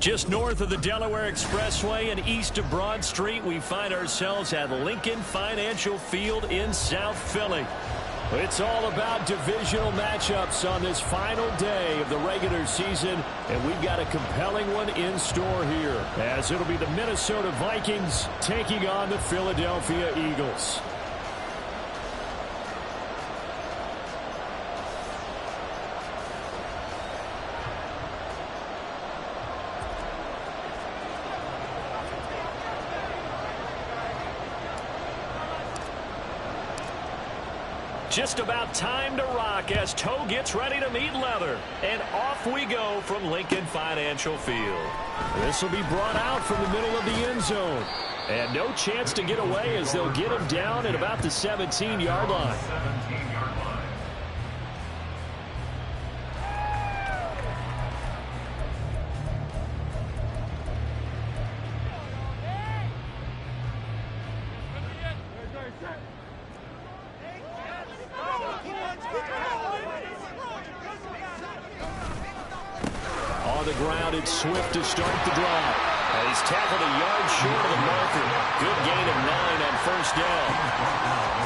Just north of the Delaware Expressway and east of Broad Street, we find ourselves at Lincoln Financial Field in South Philly. It's all about divisional matchups on this final day of the regular season, and we've got a compelling one in store here, as it'll be the Minnesota Vikings taking on the Philadelphia Eagles. Just about time to rock as toe gets ready to meet leather. And off we go from Lincoln Financial Field. This will be brought out from the middle of the end zone. And no chance to get away as they'll get him down at about the 17-yard line. On the ground, it's Swift to start the drive. And he's tackled a yard short of the marker. Good gain of 9 on first down.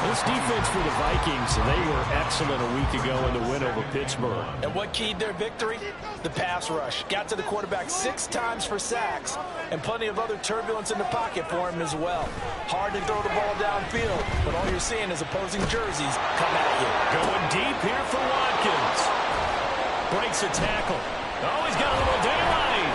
This defense for the Vikings, they were excellent a week ago in the win over Pittsburgh. And what keyed their victory? The pass rush. Got to the quarterback 6 times for sacks, and plenty of other turbulence in the pocket for him as well. Hard to throw the ball downfield, but all you're seeing is opposing jerseys come at you. Going deep here for Watkins. Breaks a tackle. Oh, he's got a little daylight.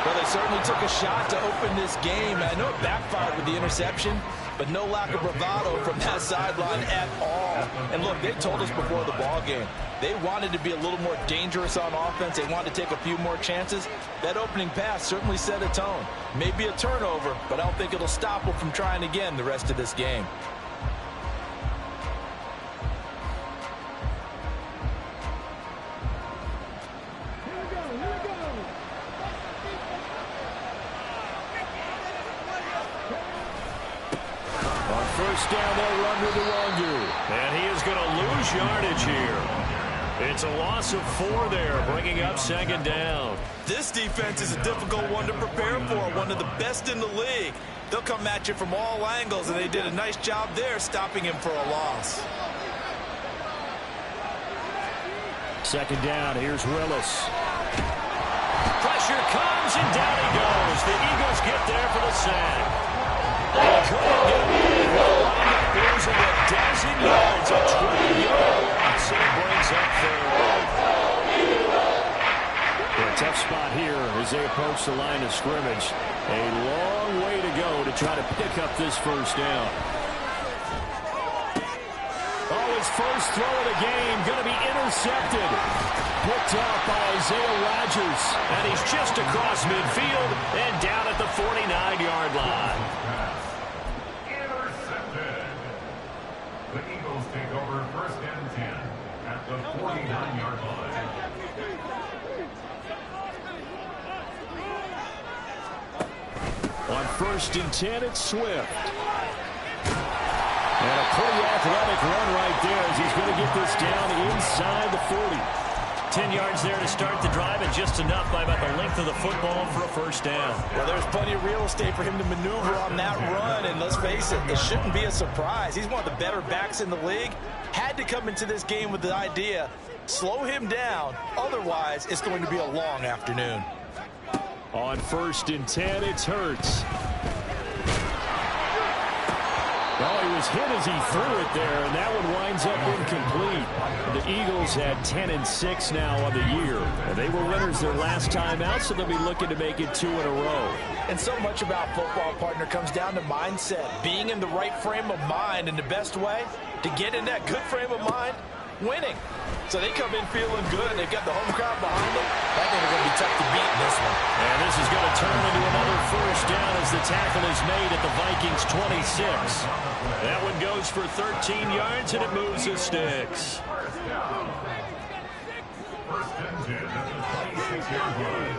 Well, they certainly took a shot to open this game. I know it backfired with the interception, but no lack of bravado from that sideline at all. And look, they told us before the ball game, they wanted to be a little more dangerous on offense. They wanted to take a few more chances. That opening pass certainly set a tone. Maybe a turnover, but I don't think it'll stop them from trying again the rest of this game. First down, they'll run with the Wongu. And he is going to lose yardage here. It's a loss of 4 there, bringing up second down. This defense is a difficult one to prepare for, one of the best in the league. They'll come at you from all angles, and they did a nice job there stopping him for a loss. Second down, here's Willis. Pressure comes, and down he goes. The Eagles get there for the sack. They couldn't get him. Losing a dozen yards, a 20-yard loss, and it brings up third. A tough spot here as they approach the line of scrimmage. A long way to go to try to pick up this first down. Oh, his first throw of the game going to be intercepted. Picked off by Isaiah Rodgers. And he's just across midfield and down at the 49-yard line. The Eagles take over first and 10 at the 49-yard line. On first and 10, it's Swift. And a pretty athletic run right there as he's going to get this down inside the 40. 10 yards there to start the drive, and just enough by about the length of the football for a first down. Well, there's plenty of real estate for him to maneuver on that run, and let's face it, it shouldn't be a surprise. He's one of the better backs in the league. Had to come into this game with the idea, slow him down, otherwise it's going to be a long afternoon. On first and 10, it's Hurts. Oh, he was hit as he threw it there, and that one winds up incomplete. The Eagles had 10-6 now on the year. And they were winners their last time out, so they'll be looking to make it 2 in a row. And so much about football, partner, comes down to mindset. Being in the right frame of mind, and the best way to get in that good frame of mind, winning. So they come in feeling good. They've got the home crowd behind them. I think they're going to be tough to beat in this one. And this is going to turn into another first down as the tackle is made at the Vikings' 26. That one goes for 13 yards, and it moves the sticks. First and 10 at the 26-yard line.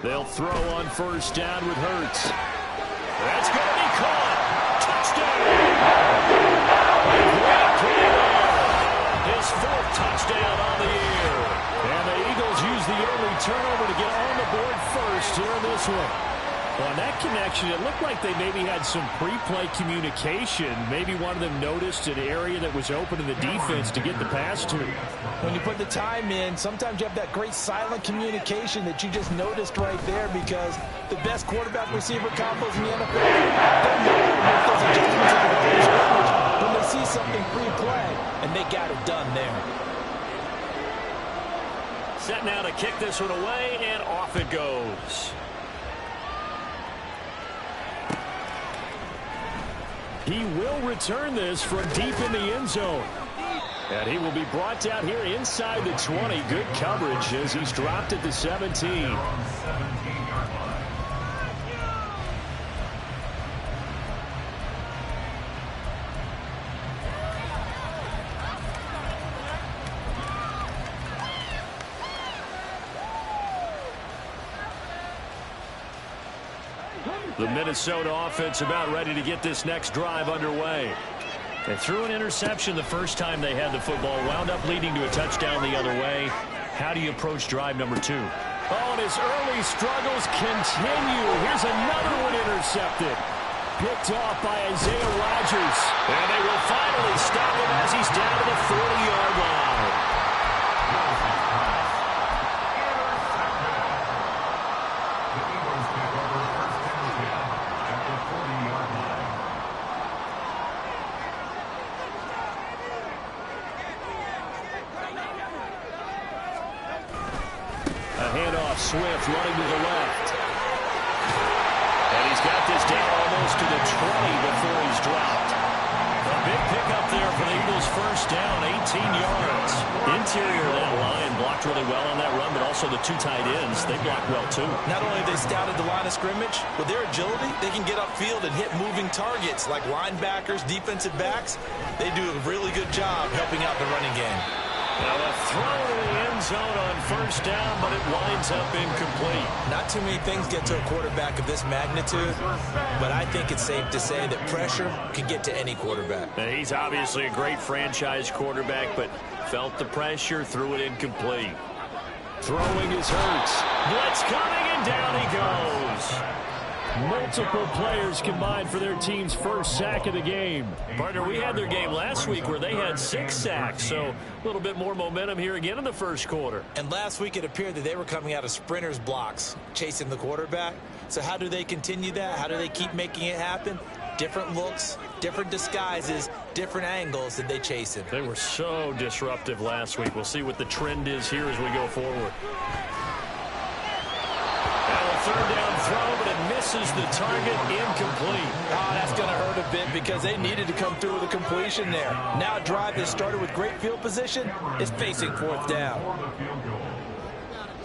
They'll throw on first down with Hurts. That's going to be caught. Touchdown! His 4th Touchdown on the year. And the Eagles use the early turnover to get on the board first here in this one. On that connection, it looked like they maybe had some pre-play communication. Maybe one of them noticed an area that was open in the defense to get the pass to. When you put the time in, sometimes you have that great silent communication that you just noticed right there, because the best quarterback-receiver combos in the NFL don't make those adjustments into the first scrimmage when they see something pre-play, and they got it done there. Set now to kick this one away, and off it goes. He will return this from deep in the end zone. And he will be brought down here inside the 20. Good coverage as he's dropped at the 17. The Minnesota offense about ready to get this next drive underway. They threw an interception the first time they had the football, wound up leading to a touchdown the other way. How do you approach drive number 2? Oh, and his early struggles continue. Here's another one intercepted. Picked off by Isaiah Rodgers. And they will finally stop him as he's down to the 40-yard line. Swift running to the left. And he's got this down almost to the 20 before he's dropped. A big pickup there for the Eagles' first down, 18 yards. Interior of that line blocked really well on that run, but also the 2 tight ends, they blocked well too. Not only have they scouted the line of scrimmage, with their agility, they can get upfield and hit moving targets like linebackers, defensive backs. They do a really good job helping out the running game. Now a throw to the end zone on first down, but it winds up incomplete. Not too many things get to a quarterback of this magnitude, but I think it's safe to say that pressure can get to any quarterback. Now, he's obviously a great franchise quarterback, but felt the pressure, threw it incomplete. Throwing is Hurts. Blitz coming, and down he goes. Multiple players combined for their team's first sack of the game. Partner, we had their game last week where they had 6 sacks, so a little bit more momentum here again in the first quarter. And last week it appeared that they were coming out of sprinters blocks, chasing the quarterback. So how do they continue that? How do they keep making it happen? Different looks, different disguises, different angles that they chase him. They were so disruptive last week. We'll see what the trend is here as we go forward. Third down throw, but it misses the target, incomplete. Oh, that's going to hurt a bit because they needed to come through with a completion there. Now a drive that started with great field position is facing 4th down.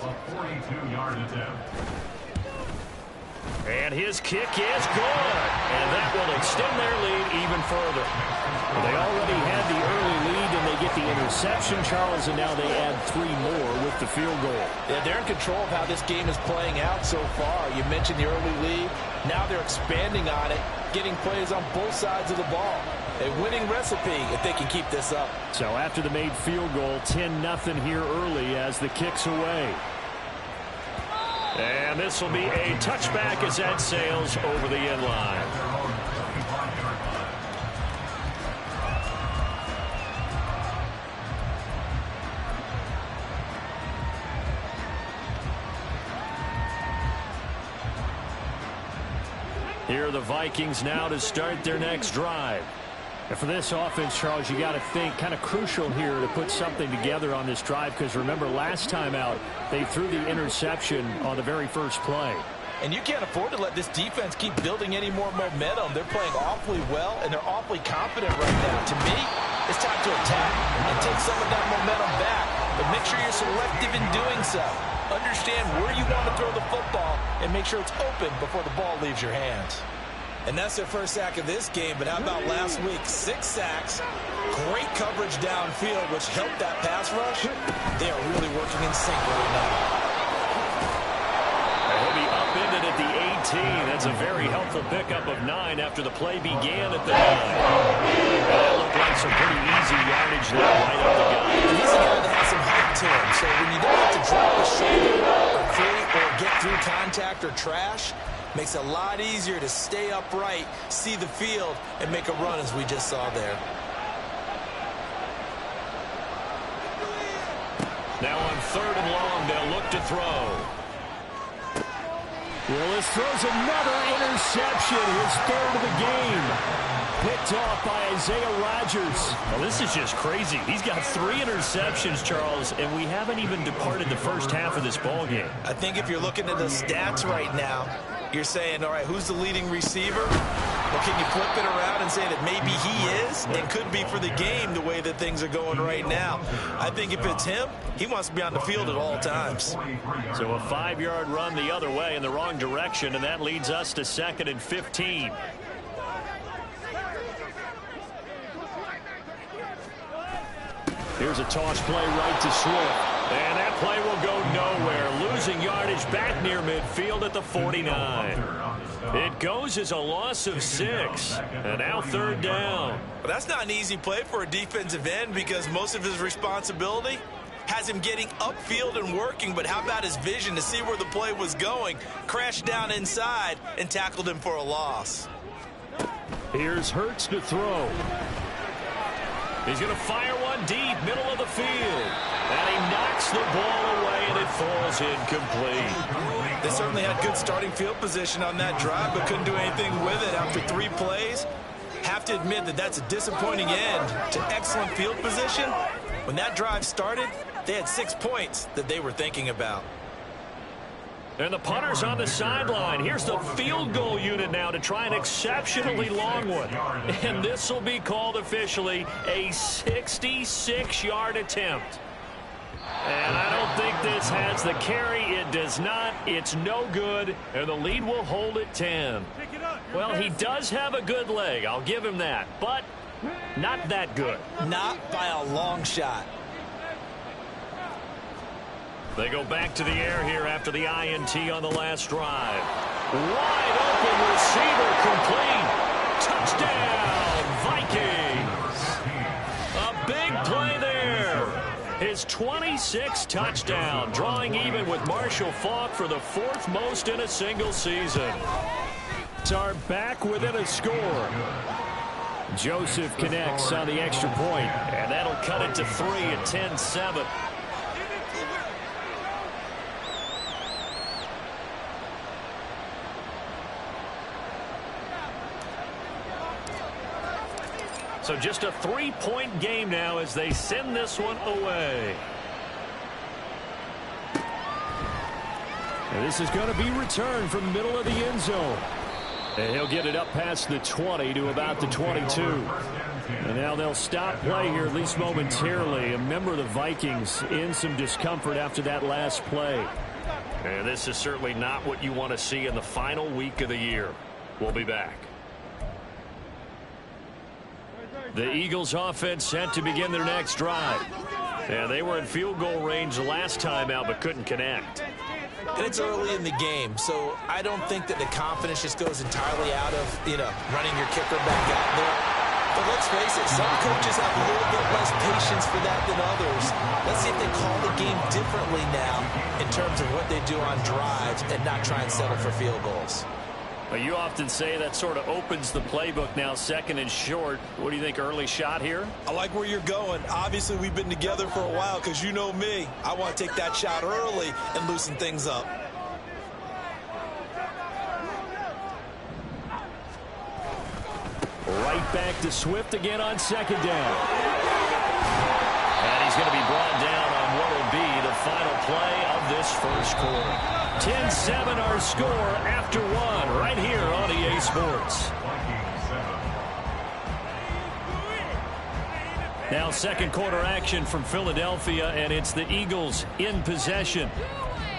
A 42-yard attempt. And his kick is good. And that will extend their lead even further. Well, they already had the early lead, and they get the interception, Charles, and now they add 3 more with the field goal. Yeah, they're in control of how this game is playing out so far. You mentioned the early lead. Now they're expanding on it, getting plays on both sides of the ball. A winning recipe if they can keep this up. So after the made field goal, 10-0 here early as the kick's away. And this will be a touchback as that sails over the end line. Here are the Vikings now to start their next drive. And for this offense, Charles, you got to think kind of crucial here to put something together on this drive, because remember last time out they threw the interception on the very first play. And you can't afford to let this defense keep building any more momentum. They're playing awfully well, and they're awfully confident right now. To me, it's time to attack and take some of that momentum back. But make sure you're selective in doing so. Understand where you want to throw the football and make sure it's open before the ball leaves your hands. And that's their first sack of this game, but how about last week? 6 sacks, great coverage downfield, which helped that pass rush. They are really working in sync right now. He'll be upended at the 18. That's a very helpful pickup of 9 after the play began at the 9. That looked like some pretty easy yardage there right up the gut. He's an contact or trash, makes it a lot easier to stay upright, see the field, and make a run as we just saw there. Now on 3rd and long, they'll look to throw. Willis throws another interception, his 3rd of the game. Picked off by Isaiah Rodgers. Well, this is just crazy. He's got 3 interceptions, Charles, and we haven't even departed the first half of this ball game. I think if you're looking at the stats right now, you're saying, all right, who's the leading receiver? Well, can you flip it around and say that maybe he is and could be for the game the way that things are going right now? I think if it's him, he wants to be on the field at all times. So a 5-yard run the other way in the wrong direction, and that leads us to 2nd and 15. Here's a toss play right to Swift. And that play will go nowhere. Losing yardage back near midfield at the 49. It goes as a loss of 6. And now 3rd down. But that's not an easy play for a defensive end because most of his responsibility has him getting upfield and working. But how about his vision to see where the play was going? Crashed down inside and tackled him for a loss. Here's Hurts to throw. He's going to fire one deep, middle of the field. And he knocks the ball away, and it falls incomplete. They certainly had good starting field position on that drive, but couldn't do anything with it after 3 plays. Have to admit that that's a disappointing end to excellent field position. When that drive started, they had 6 points that they were thinking about. And the punter's on the sideline. Here's the field goal unit now to try an exceptionally long one. And this will be called officially a 66-yard attempt. And I don't think this has the carry. It does not. It's no good. And the lead will hold at 10. Well, he does have a good leg. I'll give him that. But not that good. Not by a long shot. They go back to the air here after the INT on the last drive. Wide open receiver complete. Touchdown, Vikings. A big play there. His 26th touchdown, drawing even with Marshall Faulk for the 4th most in a single season. Are back within a score. Joseph connects on the extra point, and that'll cut it to 3 at 10-7. So just a 3-point game now as they send this one away. And this is going to be returned from the middle of the end zone. And he'll get it up past the 20 to about the 22. And now they'll stop play here, at least momentarily. A member of the Vikings in some discomfort after that last play. And this is certainly not what you want to see in the final week of the year. We'll be back. The Eagles offense set to begin their next drive. And they were in field goal range last time out but couldn't connect. And it's early in the game, so I don't think that the confidence just goes entirely out of, running your kicker back out there. But let's face it, some coaches have a little bit less patience for that than others. Let's see if they call the game differently now in terms of what they do on drives and not try and settle for field goals. Well, you often say that sort of opens the playbook now, 2nd and short. What do you think, early shot here? I like where you're going. Obviously, we've been together for a while because you know me. I want to take that shot early and loosen things up. Right back to Swift again on 2nd down. And he's going to be brought down on what will be the final play of this first quarter. 10-7 our score after 1 right here on EA Sports. Now 2nd quarter action from Philadelphia, and it's the Eagles in possession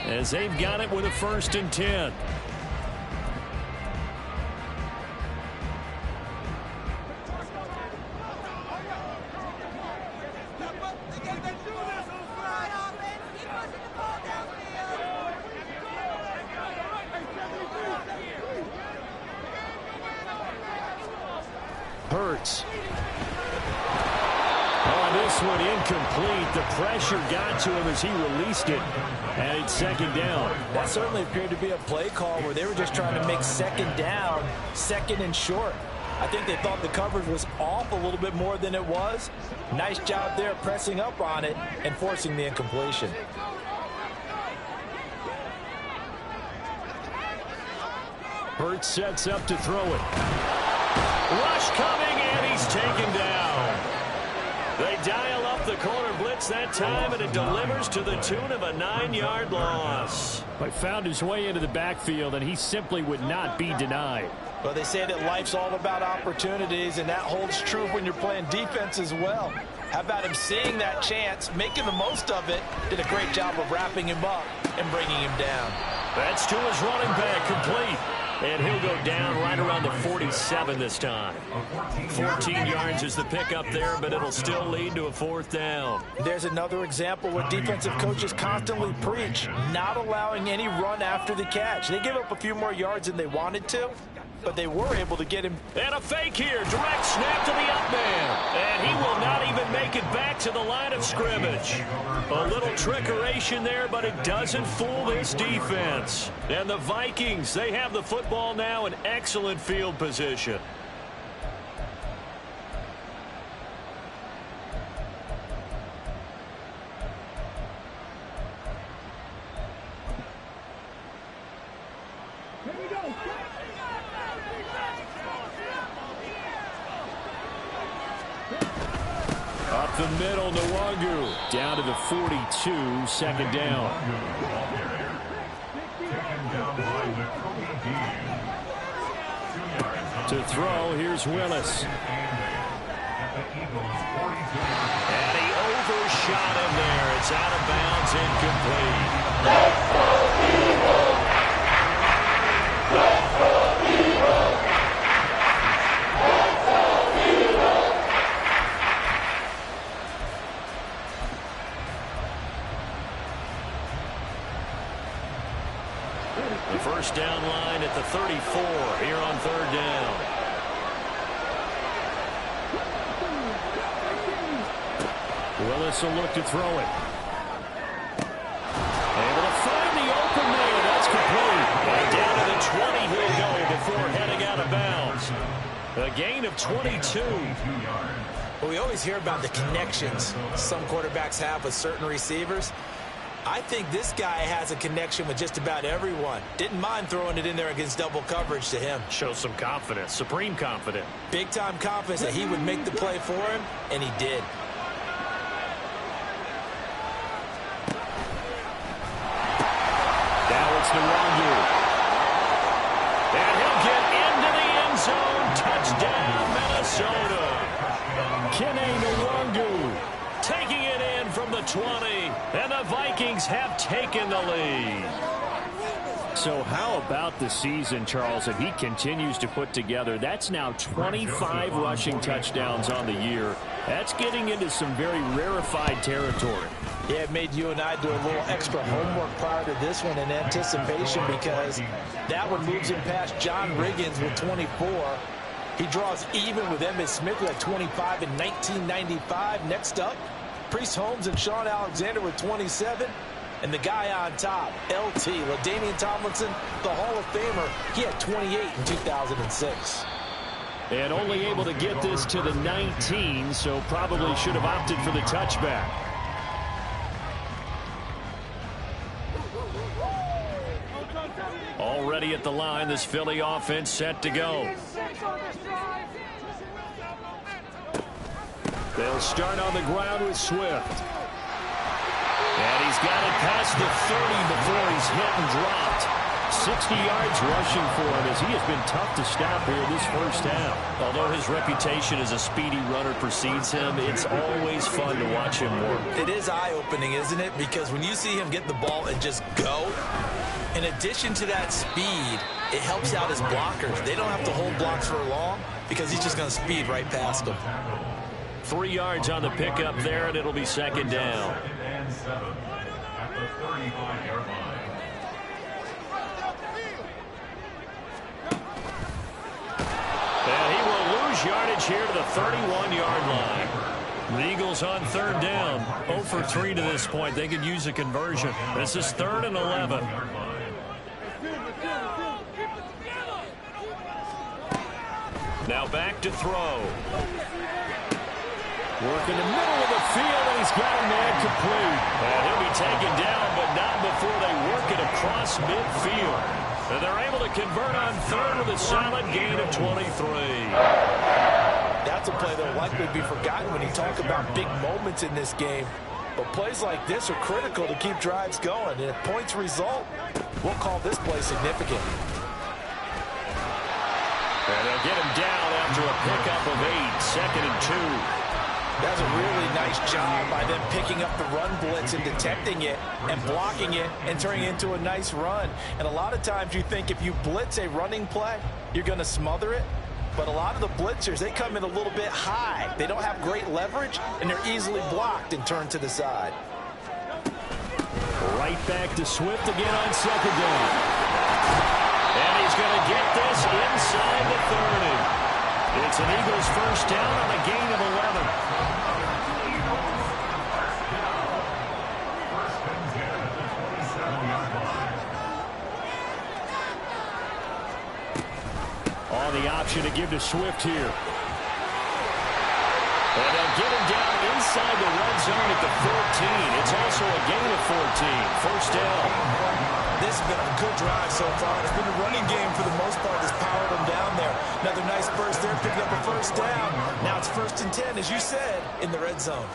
as they've got it with a 1st and 10. Hurts. Oh, this one incomplete. The pressure got to him as he released it. And it's second down. That certainly appeared to be a play call where they were just trying to make second down, second and short. I think they thought the coverage was off a little bit more than it was. Nice job there pressing up on it and forcing the incompletion. Hurts sets up to throw it. Rush coming, and he's taken down. They dial up the corner blitz that time, and it delivers to the tune of a 9-yard loss. But found his way into the backfield, and he simply would not be denied. Well, they say that life's all about opportunities, and that holds true when you're playing defense as well. How about him seeing that chance, making the most of it, did a great job of wrapping him up and bringing him down. That's to his running back, complete. And he'll go down right around the 47 this time. 14 yards is the pickup there, but it'll still lead to a fourth down. There's another example where defensive coaches constantly preach, not allowing any run after the catch. They give up a few more yards than they wanted to, but they were able to get him. And a fake here. Direct snap to the up man. And he will not even make it back to the line of scrimmage. A little trickeration there, but it doesn't fool this defense. And the Vikings, they have the football now in excellent field position. Up the middle, Nwangu. Down to the 42, second down. To throw, here's Willis. And he overshot him there. It's out of bounds, incomplete. The first down line at the 34 here on third down. Willis will look to throw it. Able to find the open man. That's complete. And down to the 20 he'll go before heading out of bounds. A gain of 22. Well, we always hear about the connections some quarterbacks have with certain receivers. I think this guy has a connection with just about everyone. Didn't mind throwing it in there against double coverage to him. Shows some confidence, supreme confidence. Big-time confidence that he would make the play for him, and he did. Now it's Nwangu. And he'll get into the end zone. Touchdown, Minnesota. Kene Nwangu taking it in from the 20. And the Vikings have taken the lead. So how about the season, Charles, that he continues to put together? That's now 25 rushing touchdowns on the year. That's getting into some very rarefied territory. Yeah, it made you and I do a little extra homework prior to this one in anticipation, because that one moves him past John Riggins with 24. He draws even with Emmitt Smith at 25 in 1995. Next up, Priest Holmes and Sean Alexander with 27. And the guy on top, LT, LaDainian Tomlinson, the Hall of Famer, he had 28 in 2006. And only able to get this to the 19, so probably should have opted for the touchback. Already at the line, this Philly offense set to go. They'll start on the ground with Swift. And he's got it past the 30 before he's hit and dropped. 60 yards rushing for him, as he has been tough to stop here this first half. Although his reputation as a speedy runner precedes him, it's always fun to watch him work. It is eye-opening, isn't it? Because when you see him get the ball and just go, in addition to that speed, it helps out his blockers. They don't have to hold blocks for long because he's just going to speed right past them. 3 yards on the pickup there, and it'll be second down. And 7 at the 35-yard line. And he will lose yardage here to the 31-yard line. The Eagles on third down. 0 for 3 to this point. They could use a conversion. This is 3rd and 11. Now back to throw. Work in the middle of the field, and he's got a man complete. And he'll be taken down, but not before they work it across midfield. And they're able to convert on 3rd with a solid gain of 23. That's a play that will likely be forgotten when you talk about big moments in this game. But plays like this are critical to keep drives going. And if points result, we'll call this play significant. And they'll get him down after a pickup of 8, 2nd and 2. That's a really nice job by them picking up the run blitz and detecting it and blocking it and turning it into a nice run. And a lot of times you think if you blitz a running play, you're going to smother it. But a lot of the blitzers, they come in a little bit high. They don't have great leverage, and they're easily blocked and turned to the side. Right back to Swift again on 2nd down. And he's going to get this inside the 30. It's an Eagles first down on a gain of 11. On the option to give to Swift here. And they'll get him down inside the red zone at the 14. It's also a gain of 14. First down. This has been a good drive so far. It's been a running game for the most part that's powered them down there. Another nice burst there, picking up a first down. Now it's 1st and 10, as you said, in the red zone.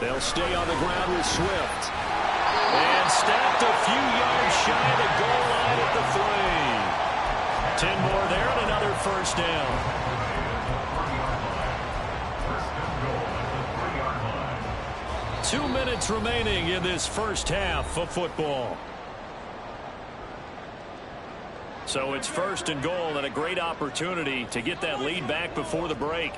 They'll stay on the ground with Swift. And stopped a few yards shy of the goal line at the 3. 10 more there and another first down. First and goal at the 3-yard line. 2 minutes remaining in this first half of football. So it's 1st and goal and a great opportunity to get that lead back before the break.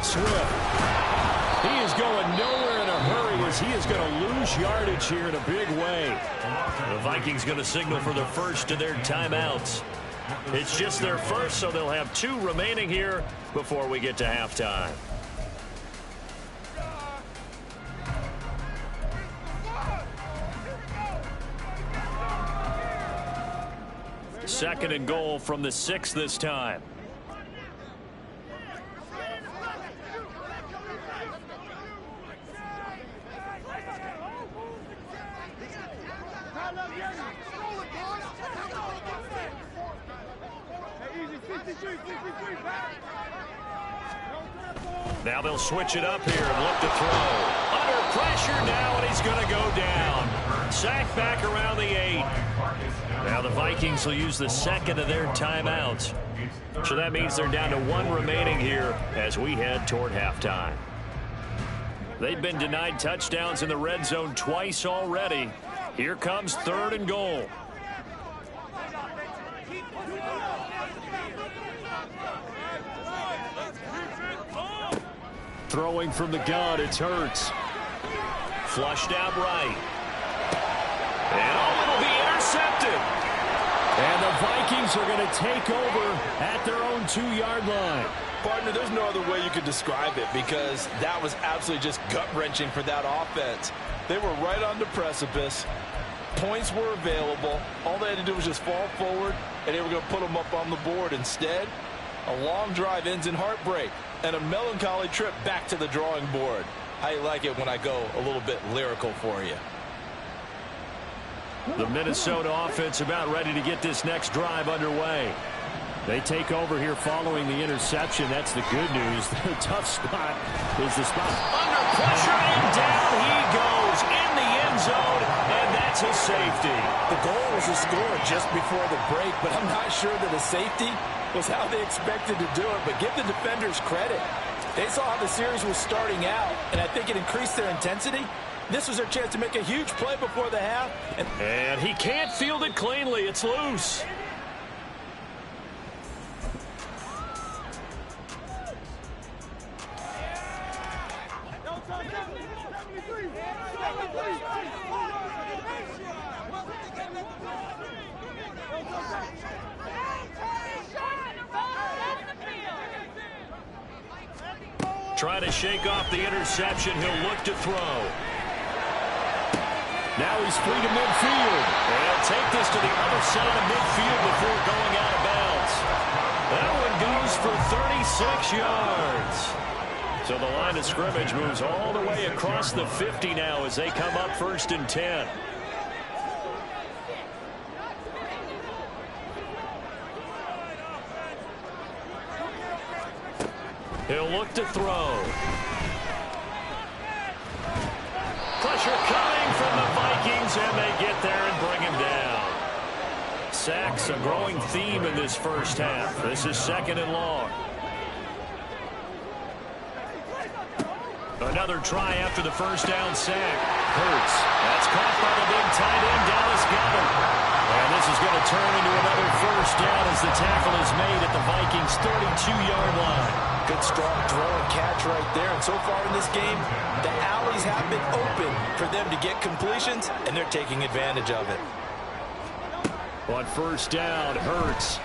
Swift. He is going nowhere in a hurry as he is going to lose yardage here in a big way. The Vikings going to signal for the first of their timeouts. It's just their first, so they'll have 2 remaining here before we get to halftime. Second and goal from the 6 this time. Now they'll switch it up here and look to throw. Under pressure now, and he's going to go down. Sacked back around the 8. Now the Vikings will use the second of their timeouts. So that means they're down to 1 remaining here as we head toward halftime. They've been denied touchdowns in the red zone twice already. Here comes 3rd and goal. Throwing from the gun, it's Hurts. Flushed out right. And it'll be intercepted. And the Vikings are going to take over at their own 2-yard line. Partner, there's no other way you could describe it because that was absolutely just gut-wrenching for that offense. They were right on the precipice. Points were available. All they had to do was just fall forward, and they were going to put them up on the board. Instead, a long drive ends in heartbreak and a melancholy trip back to the drawing board. How you like it when I go a little bit lyrical for you? The Minnesota offense about ready to get this next drive underway. They take over here following the interception. That's the good news. The tough spot is the spot. Under pressure, and down he goes in the end zone, and that's a safety. The goal was to score just before the break, but I'm not sure that a safety was how they expected to do it. But give the defenders credit. They saw how the series was starting out, and I think it increased their intensity. This was their chance to make a huge play before the half. And he can't field it cleanly. It's loose. Trying to shake off the interception. He'll look to throw. Now he's free to midfield. And he'll take this to the other side of midfield before going out of bounds. That one goes for 36 yards. So the line of scrimmage moves all the way across the 50 now as they come up 1st and 10. He'll look to throw. Pressure coming from the Vikings, and they get there and bring him down. Sacks, a growing theme in this first half. This is 2nd and long. Another try after the first down sack. Hurts. That's caught by the big tight end, Dallas Goedert. And this is going to turn into another first down as the tackle is made at the Vikings' 32-yard line. Good strong throw and catch right there. And so far in this game, the alleys have been open for them to get completions, and they're taking advantage of it. On first down, Hurts.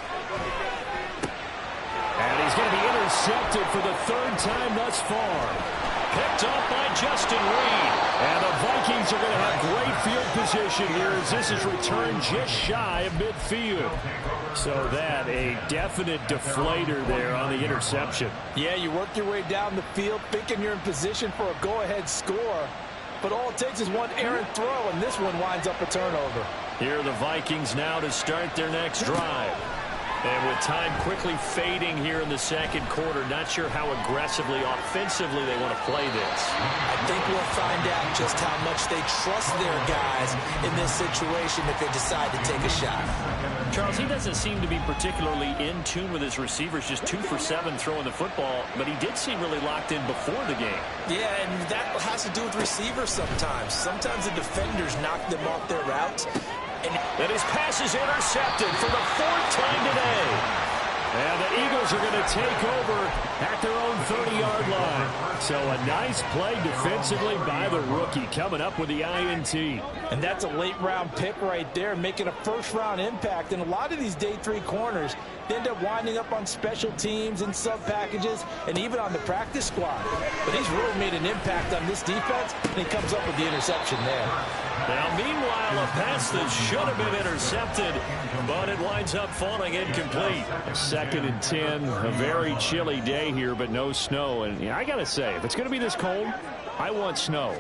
And he's going to be intercepted for the 3rd time thus far. Picked up by Justin Reed. And the Vikings are going to have great field position here as this is returned just shy of midfield. So that, a definite deflator there on the interception. Yeah, you work your way down the field thinking you're in position for a go-ahead score. But all it takes is one errant throw, and this one winds up a turnover. Here are the Vikings now to start their next drive. And with time quickly fading here in the 2nd quarter, not sure how aggressively, offensively they want to play this. I think we'll find out just how much they trust their guys in this situation if they decide to take a shot. Charles, he doesn't seem to be particularly in tune with his receivers, just 2 for 7 throwing the football, but he did seem really locked in before the game. Yeah, and that has to do with receivers sometimes. Sometimes the defenders knock them off their routes. And his pass is intercepted for the 4th time today. And the Eagles are going to take over at their own 30-yard line. So a nice play defensively by the rookie coming up with the INT. And that's a late-round pick right there, making a first-round impact. And a lot of these day 3 corners end up winding up on special teams and sub-packages and even on the practice squad. But he's really made an impact on this defense, and he comes up with the interception there. Now, meanwhile, a pass that should have been intercepted, but it winds up falling incomplete. 2nd and 10, a very chilly day here, but no snow. And I got to say, if it's going to be this cold, I want snow.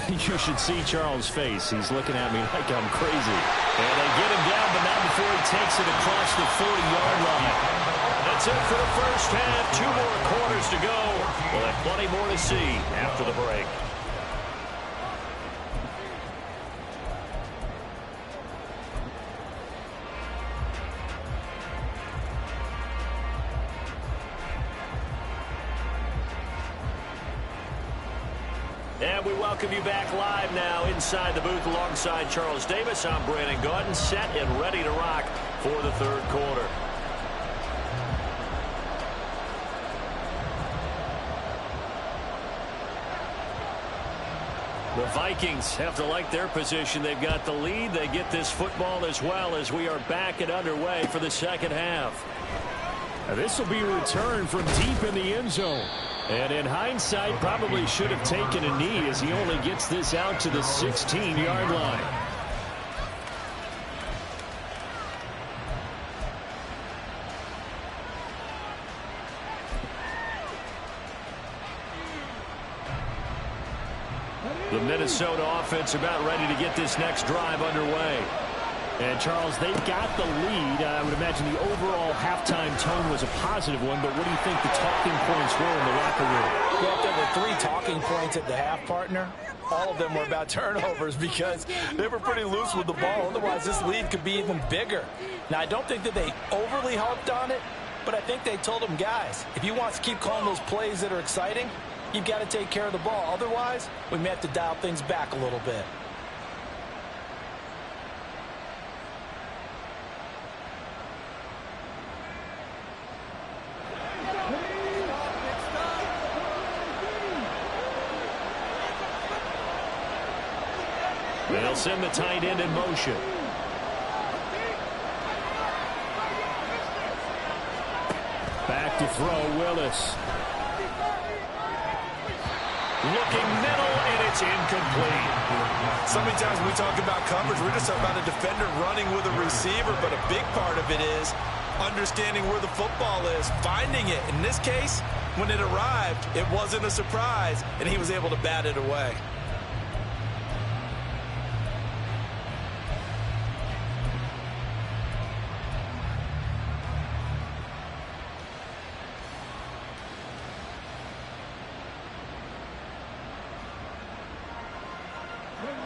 You should see Charles' face. He's looking at me like I'm crazy. And they get him down, but not before he takes it across the 40-yard line. That's it for the first half. 2 more quarters to go. We'll have plenty more to see after the break. And we welcome you back live now inside the booth alongside Charles Davis. I'm Brandon Gaudin, set and ready to rock for the 3rd quarter. The Vikings have to like their position. They've got the lead. They get this football as well as we are back and underway for the 2nd half. Now this will be a return from deep in the end zone. And in hindsight, probably should have taken a knee as he only gets this out to the 16-yard line. The Minnesota offense about ready to get this next drive underway. And, Charles, they've got the lead. I would imagine the overall halftime tone was a positive one, but what do you think the talking points were in the locker room? Well, there were 3 talking points at the half, partner. All of them were about turnovers because they were pretty loose with the ball. Otherwise, this lead could be even bigger. Now, I don't think that they overly harped on it, but I think they told them, guys, if you want to keep calling those plays that are exciting, you've got to take care of the ball. Otherwise, we may have to dial things back a little bit. They'll send the tight end in motion. Back to throw, Willis. Looking middle, and it's incomplete. So many times when we talk about coverage, we're just talking about a defender running with a receiver, but a big part of it is understanding where the football is, finding it. In this case, when it arrived, it wasn't a surprise, and he was able to bat it away.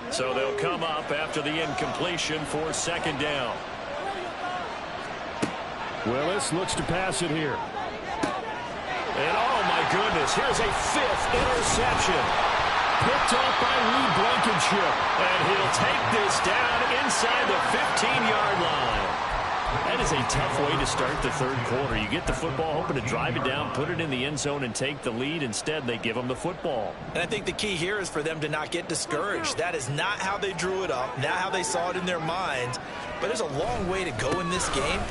So they'll come up after the incompletion for second down. Willis looks to pass it here. And oh my goodness, here's a fifth interception. Picked off by Lee Blankenship. And he'll take this down inside the 15-yard line. That is a tough way to start the third quarter. You get the football, hoping to drive it down, put it in the end zone, and take the lead. Instead, they give them the football. And I think the key here is for them to not get discouraged. That is not how they drew it up, not how they saw it in their minds. But there's a long way to go in this game.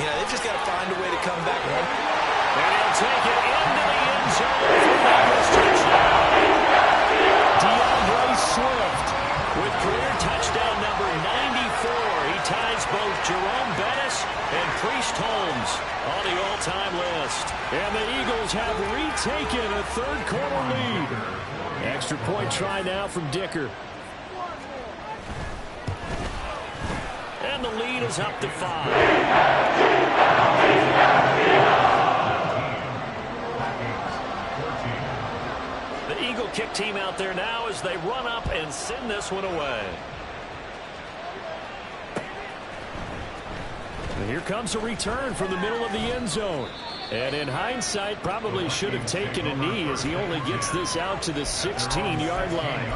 You know, they've just got to find a way to come back. And he'll take it into the end zone for the Eagles touchdown. DeAndre Swift with career touchdown number 94. He ties both Jerome Bettis and Priest Holmes on the all-time list. And the Eagles have retaken a third-quarter lead. Extra point try now from Dicker. And the lead is up to 5. The Eagle kick team out there now as they run up and send this one away. And here comes a return from the middle of the end zone. And in hindsight, probably should have taken a knee as he only gets this out to the 16-yard line.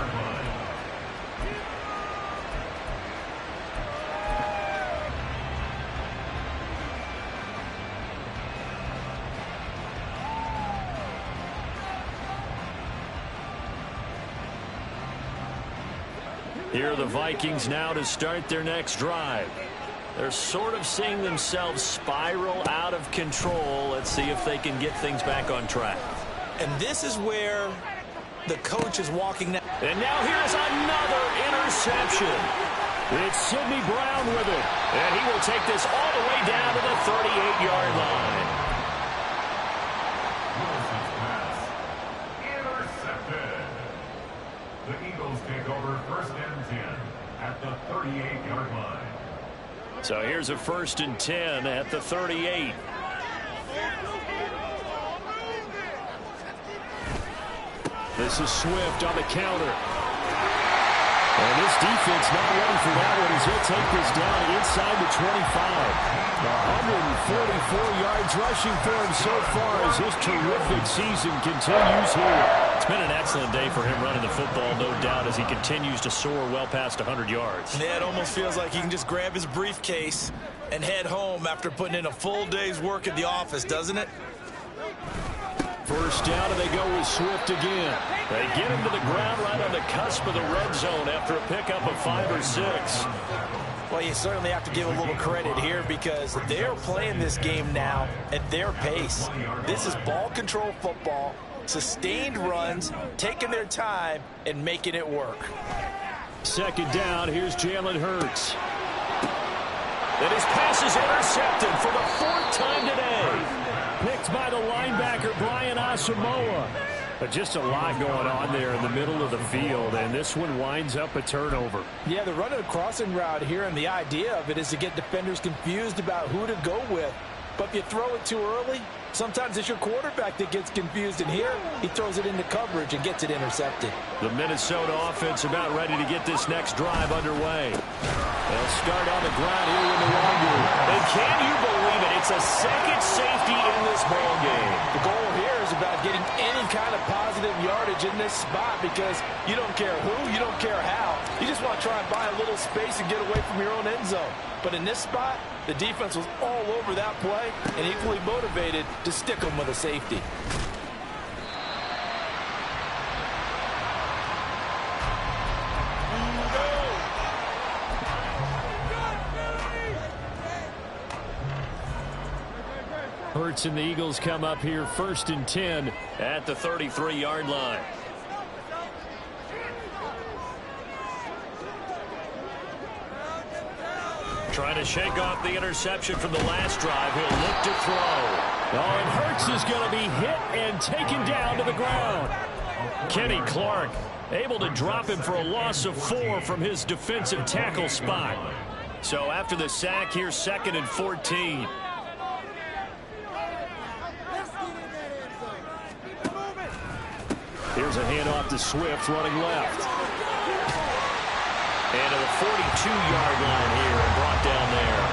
Here are the Vikings now to start their next drive. They're sort of seeing themselves spiral out of control. Let's see if they can get things back on track. And this is where the coach is walking now. And now here's another interception. It's Sidney Brown with it. And he will take this all the way down to the 38-yard line. Wilson's pass intercepted. The Eagles take over first and 10 at the 38-yard line. So here's a 1st and 10 at the 38. This is Swift on the counter. And this defense not ready for that one as he'll take this down inside the 25. 144 yards rushing for him so far as his terrific season continues here. It's been an excellent day for him running the football, no doubt, as he continues to soar well past 100 yards. Yeah, it almost feels like he can just grab his briefcase and head home after putting in a full day's work at the office, doesn't it? First down, and they go with Swift again. They get him to the ground right on the cusp of the red zone after a pickup of 5 or 6. Well, you certainly have to give a little credit here because they're playing this game now at their pace. This is ball control football, sustained runs, taking their time, and making it work. Second down, here's Jalen Hurts. And his pass is intercepted for the 4th time today. Picked by the linebacker, Brian Asamoah. But just a lot going on there in the middle of the field, and this one winds up a turnover. Yeah, they're running a crossing route here, and the idea of it is to get defenders confused about who to go with. But if you throw it too early, sometimes it's your quarterback that gets confused, and here he throws it into coverage and gets it intercepted. The Minnesota offense about ready to get this next drive underway. They'll start on the ground here in the long game. And can you believe it? It's a second safety in this ball game. The goal here is about getting any kind of positive yardage in this spot because you don't care who, you don't care how. You just want to try and buy a little space and get away from your own end zone. But in this spot, the defense was all over that play and equally motivated to stick them with a safety. Hurts and the Eagles come up here 1st and 10 at the 33-yard line. Trying to shake off the interception from the last drive. He'll look to throw. Oh, and Hurts is going to be hit and taken down to the ground. Kenny Clark able to drop him for a loss of 4 from his defensive tackle spot. So after the sack, here's 2nd and 14. Here's a handoff to Swift running left. And to the 42-yard line here and brought down there.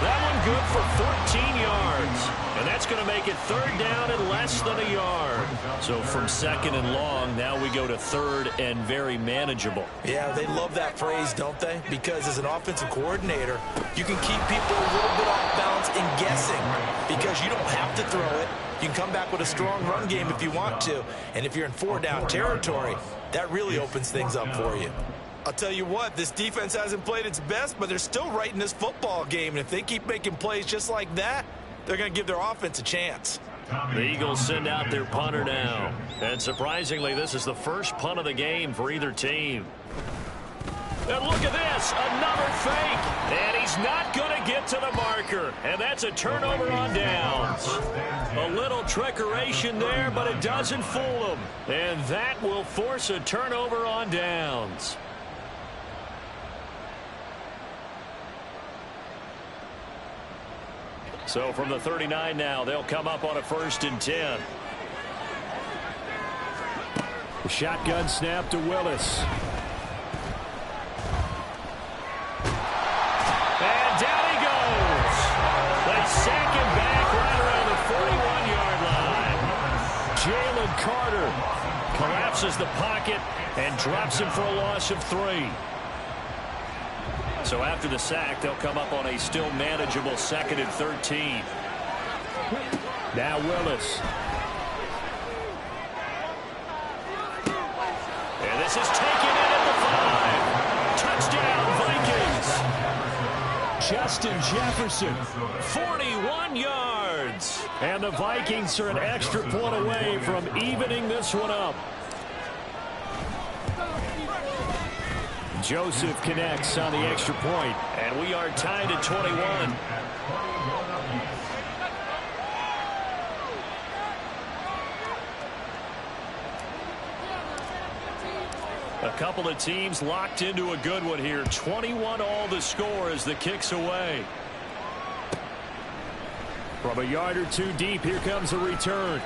That one good for 14 yards. And that's going to make it 3rd down and less than a yard. So from 2nd and long, now we go to 3rd and very manageable. Yeah, they love that phrase, don't they? Because as an offensive coordinator, you can keep people a little bit off balance and guessing because you don't have to throw it. You can come back with a strong run game if you want to. And if you're in 4-down territory, that really opens things up for you. I'll tell you what, this defense hasn't played its best, but they're still right in this football game. And if they keep making plays just like that, they're going to give their offense a chance. The Eagles send out their punter now. And surprisingly, this is the first punt of the game for either team. And look at this, another fake. And he's not going to get to the marker. And that's a turnover on downs. A little trickeration there, but it doesn't fool him. And that will force a turnover on downs. So from the 39 now, they'll come up on a 1st and 10. The shotgun snap to Willis. And down he goes. They sack him back right around the 41-yard line. Jalen Carter collapses the pocket and drops him for a loss of 3. So after the sack, they'll come up on a still manageable 2nd and 13. Now Willis. And this is taken in at the 5. Touchdown, Vikings. Justin Jefferson, 41 yards. And the Vikings are an extra point away from evening this one up. Joseph connects on the extra point, and we are tied at 21. A couple of teams locked into a good one here. 21 all the score as the kick's away. From a yard or two deep, here comes a return.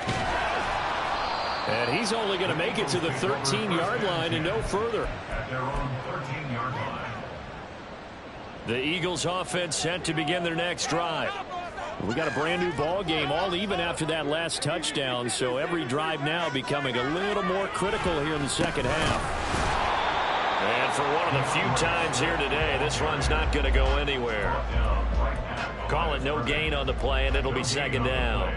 And he's only going to make it to the 13-yard line and no further. At their own 13-yard line. The Eagles offense set to begin their next drive. We got a brand new ball game, all even after that last touchdown, so every drive now becoming a little more critical here in the second half. And for one of the few times here today, this run's not going to go anywhere. Call it no gain on the play, and it'll be 2nd down.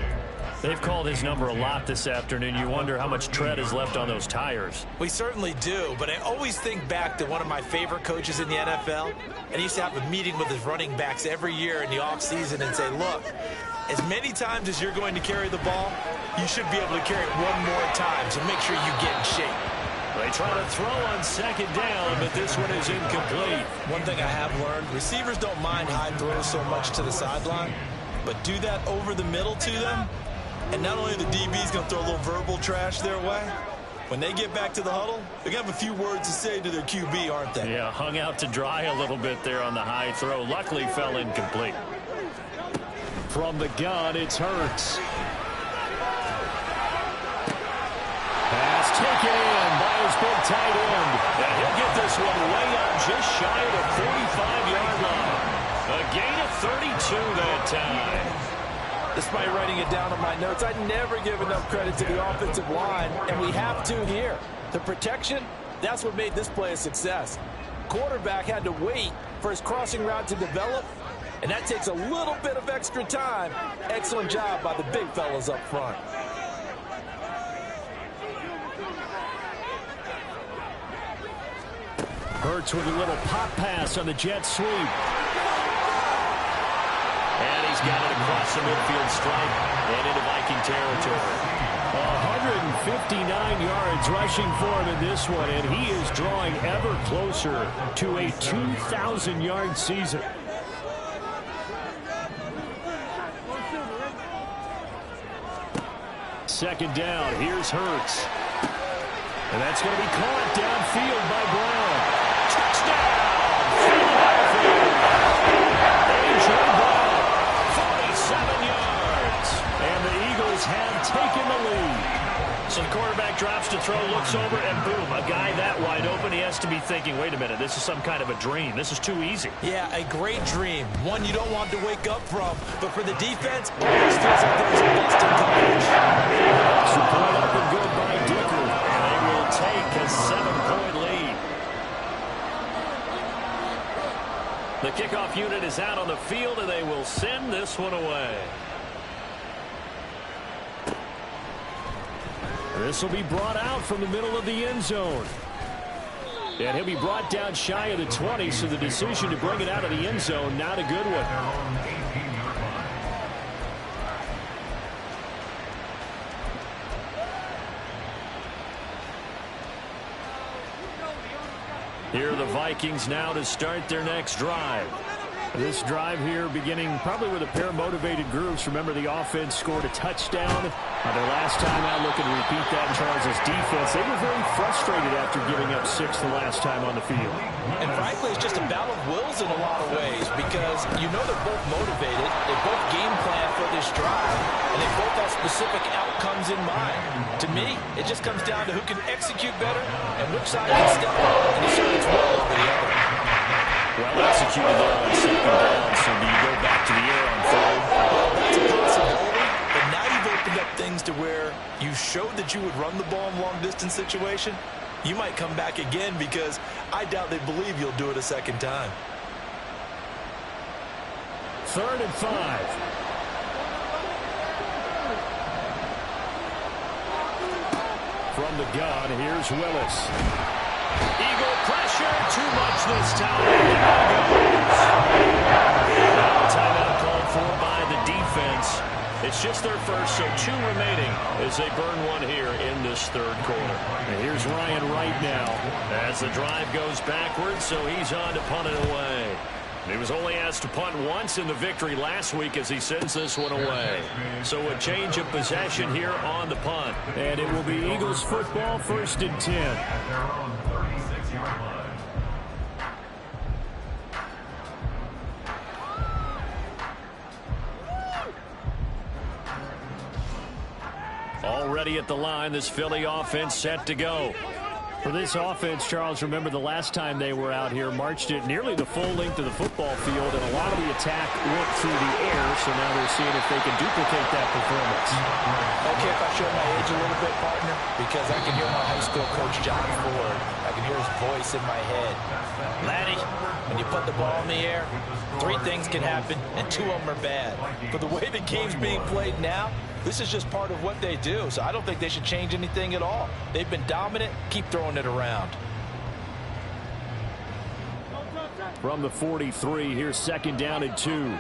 They've called his number a lot this afternoon. You wonder how much tread is left on those tires. We certainly do, but I always think back to one of my favorite coaches in the NFL. And he used to have a meeting with his running backs every year in the offseason and say, look, as many times as you're going to carry the ball, you should be able to carry it one more time, so make sure you get in shape. They try to throw on 2nd down, but this one is incomplete. One thing I have learned, receivers don't mind high throws so much to the sideline, but do that over the middle to them, and not only the DB's going to throw a little verbal trash their way, when they get back to the huddle, they're going to have a few words to say to their QB, aren't they? Yeah, hung out to dry a little bit there on the high throw. Luckily fell incomplete. From the gun, it's Hurts. Pass taken in by his big tight end. And he'll get this one way up just shy of the 45-yard line. A gain of 32 that time. Despite writing it down on my notes, I never give enough credit to the offensive line, and we have to here. The protection, that's what made this play a success. Quarterback had to wait for his crossing route to develop, and that takes a little bit of extra time. Excellent job by the big fellas up front. Hurts with a little pop pass on the jet sweep. And he he's got it across the midfield stripe and into Viking territory. 159 yards rushing for him in this one, and he is drawing ever closer to a 2,000-yard season. Second down, here's Hurts. And that's going to be caught downfield by Brown. Touchdown! A.J. Brown, 47 yards. And the Eagles have taken the lead. So the quarterback drops to throw, looks over, and boom, a guy that wide open. He has to be thinking, wait a minute, this is some kind of a dream. This is too easy. Yeah, a great dream. One you don't want to wake up from. But for the defense, it always feels like there's a busted coverage. Support up and good by Dicker. And they will take a 7-point lead. The kickoff unit is out on the field, and they will send this one away. This will be brought out from the middle of the end zone. And he'll be brought down shy of the 20, so the decision to bring it out of the end zone, not a good one. Here are the Vikings now to start their next drive. This drive here beginning probably with a pair of motivated groups. Remember, the offense scored a touchdown their last time out. Looking to repeat that in Charles' defense. They were very frustrated after giving up 6 the last time on the field. And frankly, it's just a battle of wills in a lot of ways because you know they're both motivated. They both game plan for this drive, and they both have specific outcomes in mind. To me, it just comes down to who can execute better and which side can step up and assert its will over the other. Well executed there on second down, so do you go back to the air on third? Well, that's a possibility, but now you've opened up things to where you showed that you would run the ball in long-distance situation. You might come back again because I doubt they believe you'll do it a second time. 3rd and 5. From the gun, here's Willis. Eagle pressure, too much this time. Now timeout called for by the defense. It's just their first, so 2 remaining as they burn one here in this third quarter. And here's Ryan Wright now as the drive goes backwards, so he's on to punt it away. He was only asked to punt once in the victory last week as he sends this one away. So a change of possession here on the punt. And it will be Eagles football, 1st and 10. Already at the line, this Philly offense set to go. For this offense, Charles, remember the last time they were out here, marched it nearly the full length of the football field, and a lot of the attack went through the air, so now they're seeing if they can duplicate that performance. Okay, if I show my age a little bit, partner, because I can hear my high school coach, John Ford. I can hear his voice in my head. Laddie, when you put the ball in the air, 3 things can happen, and 2 of them are bad. For the way the game's being played now, this is just part of what they do, so I don't think they should change anything at all. They've been dominant. Keep throwing it around. From the 43, here's 2nd down and 2.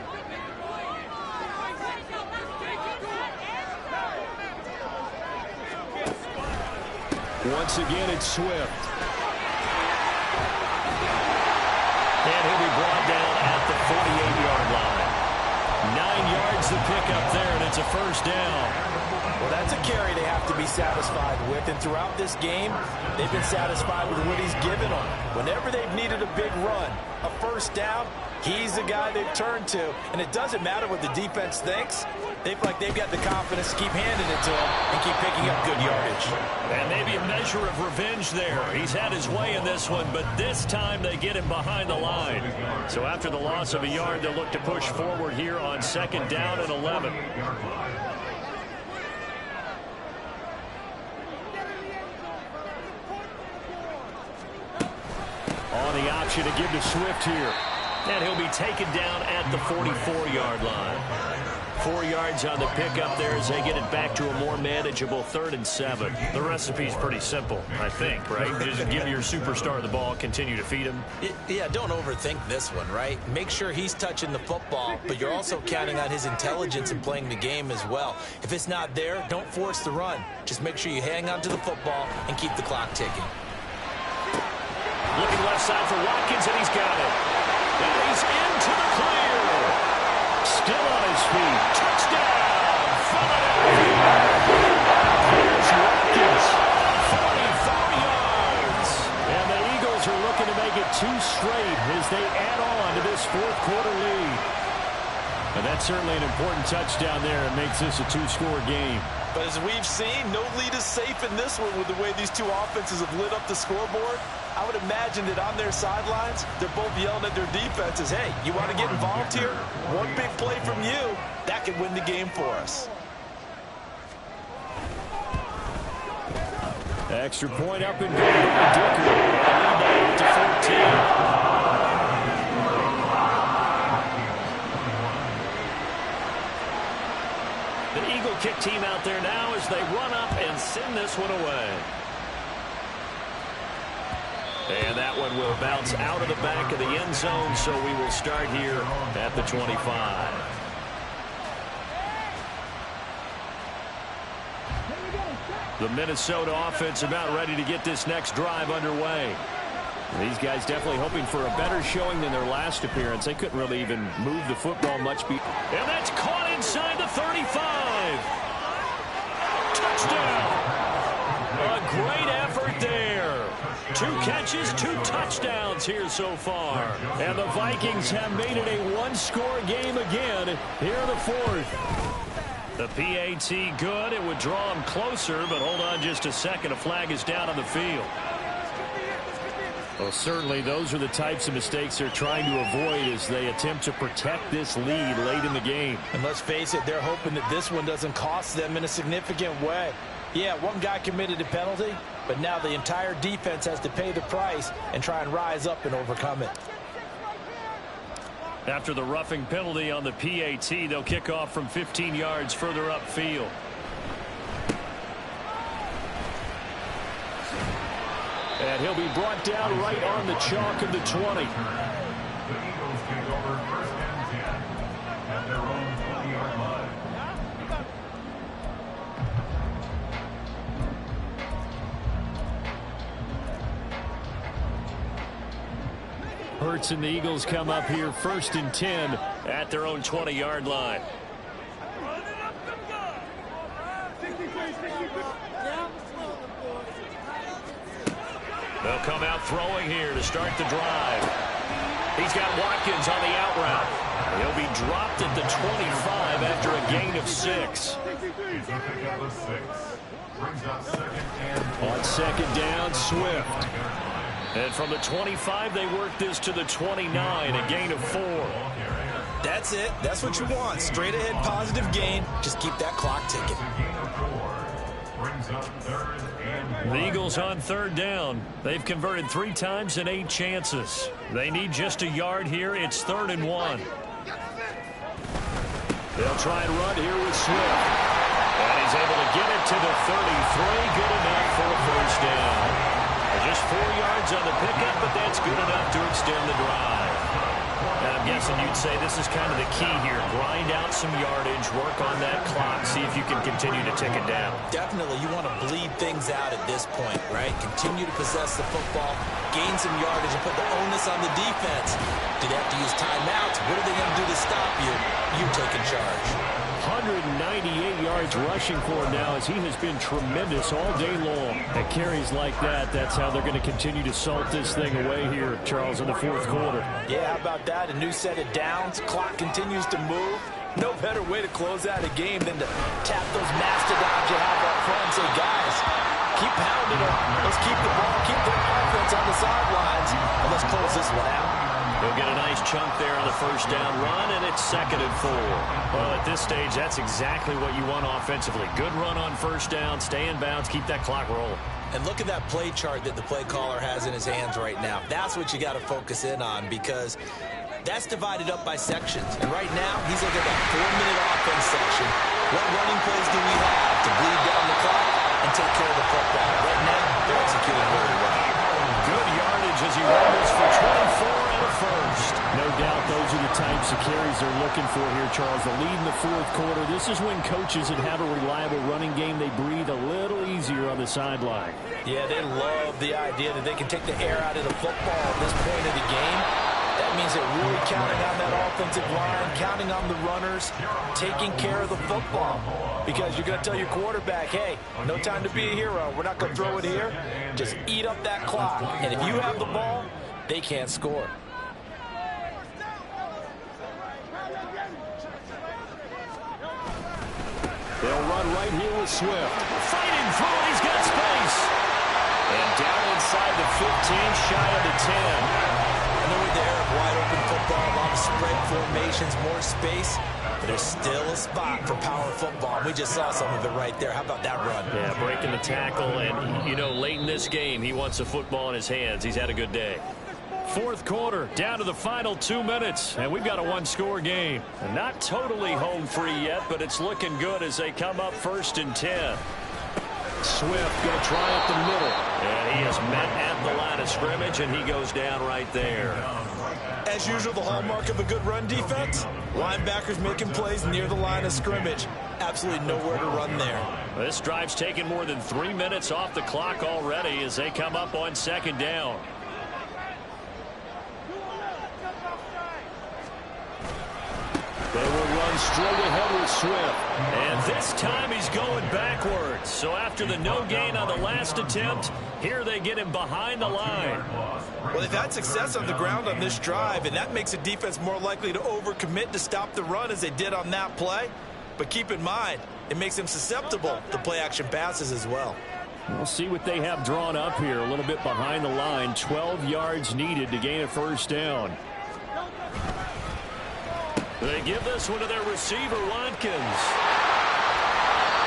Once again, it's Swift. And he'll be brought down at the 48-yard line. 9 yards to pick up there, and it's a 1st down. Well, that's a carry they have to be satisfied with, and throughout this game, they've been satisfied with what he's given them. Whenever they've needed a big run, a 1st down, he's the guy they've turned to. And it doesn't matter what the defense thinks. They feel like they've got the confidence to keep handing it to him and keep picking up good yardage. And maybe a measure of revenge there. He's had his way in this one, but this time they get him behind the line. So after the loss of a yard, they'll look to push forward here on 2nd down and 11. On the option to give to Swift here. And he'll be taken down at the 44-yard line. 4 yards on the pickup there as they get it back to a more manageable 3rd and 7. The recipe's pretty simple, I think, right? Just give your superstar the ball, continue to feed him. Yeah, don't overthink this one, right? Make sure he's touching the football, but you're also counting on his intelligence in playing the game as well. If it's not there, don't force the run. Just make sure you hang on to the football and keep the clock ticking. Looking left side for Watkins, and he's got it. And he's into the clear. Still on his feet. Touchdown, Philadelphia. Here's Watkins. 44 yards. And the Eagles are looking to make it 2 straight as they add on to this 4th quarter lead. And that's certainly an important touchdown there. It makes this a 2-score game. But as we've seen, no lead is safe in this one with the way these two offenses have lit up the scoreboard. I would imagine that on their sidelines, they're both yelling at their defenses, hey, you want to get involved here? One big play from you, that could win the game for us. Extra point up and good by Dicker. Lead to 14. The Eagle kick team out there now as they run up and send this one away. And that one will bounce out of the back of the end zone, so we will start here at the 25. The Minnesota offense about ready to get this next drive underway. These guys definitely hoping for a better showing than their last appearance. They couldn't really even move the football much. And that's caught inside the 35. Touchdown. A great effort there. 2 catches, 2 touchdowns here so far. And the Vikings have made it a 1-score game again here in the 4th. The PAT good. It would draw them closer, but hold on just a second. A flag is down on the field. Well, certainly those are the types of mistakes they're trying to avoid as they attempt to protect this lead late in the game. And let's face it, they're hoping that this one doesn't cost them in a significant way. Yeah, one guy committed a penalty, but now the entire defense has to pay the price and try and rise up and overcome it. After the roughing penalty on the PAT, they'll kick off from 15 yards further upfield. And he'll be brought down right on the chalk of the 20. The Eagles take over 1st and 10 at their own 20-yard line. Hurts and the Eagles come up here 1st and 10 at their own 20-yard line. They'll come out throwing here to start the drive. He's got Watkins on the out route. He'll be dropped at the 25 after a gain of 6. He's a pickup of 6. Brings up 2nd and 4. On 2nd down, Swift. And from the 25, they work this to the 29, a gain of 4. That's it. That's what you want. Straight ahead positive gain. Just keep that clock ticking. Brings up 3rd and 1. The Eagles on 3rd down. They've converted 3 times in 8 chances. They need just a yard here. It's 3rd and 1. They'll try and run here with Swift. And he's able to get it to the 33. Good enough for a 1st down. Just 4 yards on the pickup, but that's good enough to extend the drive. And I'm guessing you'd say this is kind of the key here. Grind out some yardage, work on that clock, see if you can continue to tick it down. Definitely, you want to bleed things out at this point, right? Continue to possess the football, gain some yardage, and put the onus on the defense. Do they have to use timeouts? What are they going to do to stop you? You take in charge. 198 yards rushing for him now as he has been tremendous all day long. At carries like that, that's how they're going to continue to salt this thing away here, Charles, in the 4th quarter. Yeah, how about that? A new set of downs. Clock continues to move. No better way to close out a game than to tap those mastodons you have up front and say, guys, keep pounding them. Let's keep the ball, keep the offense on the sidelines, and let's close this one out. They'll get a nice chunk there on the 1st down run, and it's 2nd and 4. Well, at this stage, that's exactly what you want offensively. Good run on 1st down, stay in bounds, keep that clock rolling. And look at that play chart that the play caller has in his hands right now. That's what you got to focus in on, because That's divided up by sections. And right now, he's looking at that 4-minute offense section. What running plays do we have to bleed down the clock and take care of the football? Right now, they're executing really well. Good yardage as he rumbles for 24 and a first. No doubt those are the types of carries they're looking for here, Charles. The lead in the fourth quarter. This is when coaches that have a reliable running game, they breathe a little easier on the sideline. Yeah, they love the idea that they can take the air out of the football at this point of the game. That means they're really counting on that offensive line, counting on the runners, taking care of the football. Because you're going to tell your quarterback, hey, no time to be a hero. We're not going to throw it here. Just eat up that clock. And if you have the ball, they can't score. They'll run right here with Swift. Fighting through, he's got space. And down inside the 15, shy of the 10. I know we're there, wide open football, a lot of spread formations, more space, but there's still a spot for power football. We just saw some of it right there. How about that run? Yeah, breaking the tackle, and, you know, late in this game, he wants the football in his hands. He's had a good day. Fourth quarter, down to the final 2 minutes, and we've got a one-score game. And not totally home free yet, but it's looking good as they come up 1st and 10. Swift going to try up the middle. And he is met at the line of scrimmage, and he goes down right there. As usual, the hallmark of a good run defense, linebackers making plays near the line of scrimmage. Absolutely nowhere to run there. This drive's taken more than 3 minutes off the clock already as they come up on 2nd down. They will run straight ahead with Swift. And this time he's going backwards. So after the no gain on the last attempt, here they get him behind the line. Well, they've had success on the ground on this drive, and that makes the defense more likely to overcommit to stop the run as they did on that play. But keep in mind, it makes them susceptible to play-action passes as well. We'll see what they have drawn up here. A little bit behind the line. 12 yards needed to gain a 1st down. They give this one to their receiver, Watkins.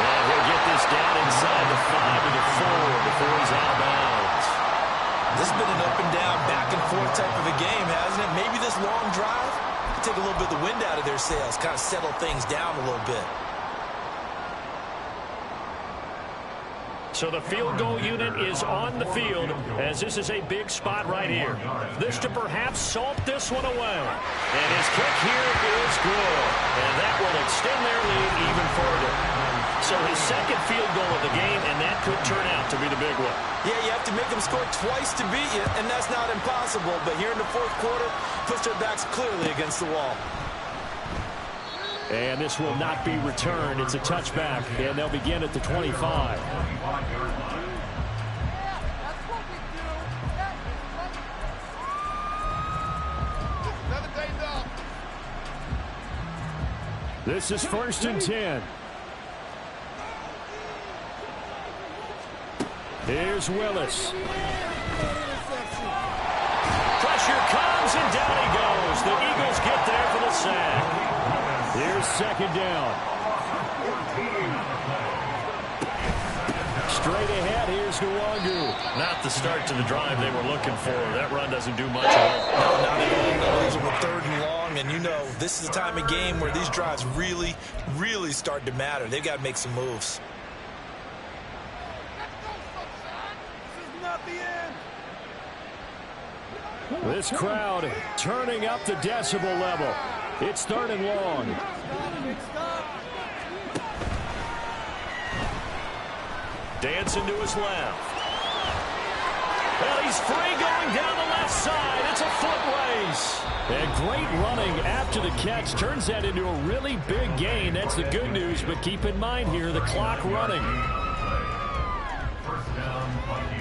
And he'll get this down inside the 5 to the 4 before he's out of bounds. This has been an up and down, back and forth type of a game, hasn't it? Maybe this long drive can take a little bit of the wind out of their sails, kind of settle things down a little bit. So the field goal unit is on the field as this is a big spot right here. This to perhaps salt this one away. And his kick here is good. And that will extend their lead even further. So his 2nd field goal of the game, and that could turn out to be the big one. Yeah, you have to make them score twice to beat you, and that's not impossible. But here in the 4th quarter, push their backs clearly against the wall. And this will not be returned. It's a touchback, and they'll begin at the 25. This is 1st and 10. Here's Willis. Pressure comes, and down he goes. The Eagles get there for the sack. Here's 2nd down. Straight ahead, here's Nwangu. Not the start to the drive they were looking for. That run doesn't do much at all. No, not at all. That leaves them with 3rd and long, and you know, this is the time of game where these drives really, really start to matter. They've got to make some moves. This crowd turning up the decibel level. It's 3rd and long. Dancing to his left. Well, he's free going down the left side. It's a foot race. And great running after the catch turns that into a really big gain. That's the good news, but keep in mind here, the clock running. First down, Bucky.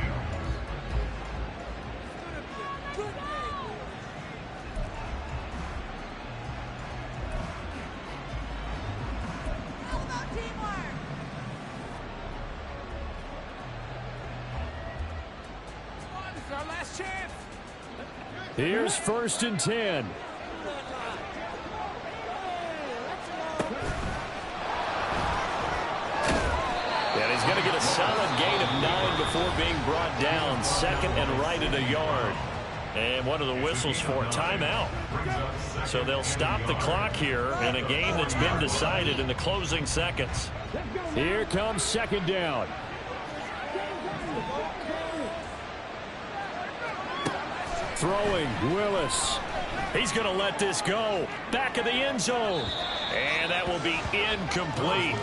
Here's 1st and 10. And he's going to get a solid gain of 9 before being brought down. 2nd and right at a yard. And what are the whistles for? Timeout. So they'll stop the clock here in a game that's been decided in the closing seconds. Here comes second down. Throwing, Willis. He's going to let this go. Back of the end zone. And that will be incomplete.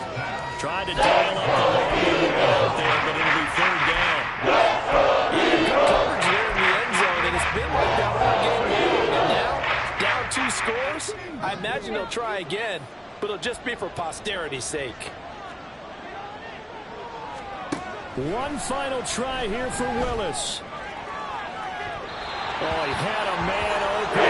Tried to dial up the lead out there, but it'll be third down. Yeah, good coverage there in the end zone, and it's been like that all game long. And now, down 2 scores, I imagine they'll try again, but it'll just be for posterity's sake. One final try here for Willis. Oh, he had a man open.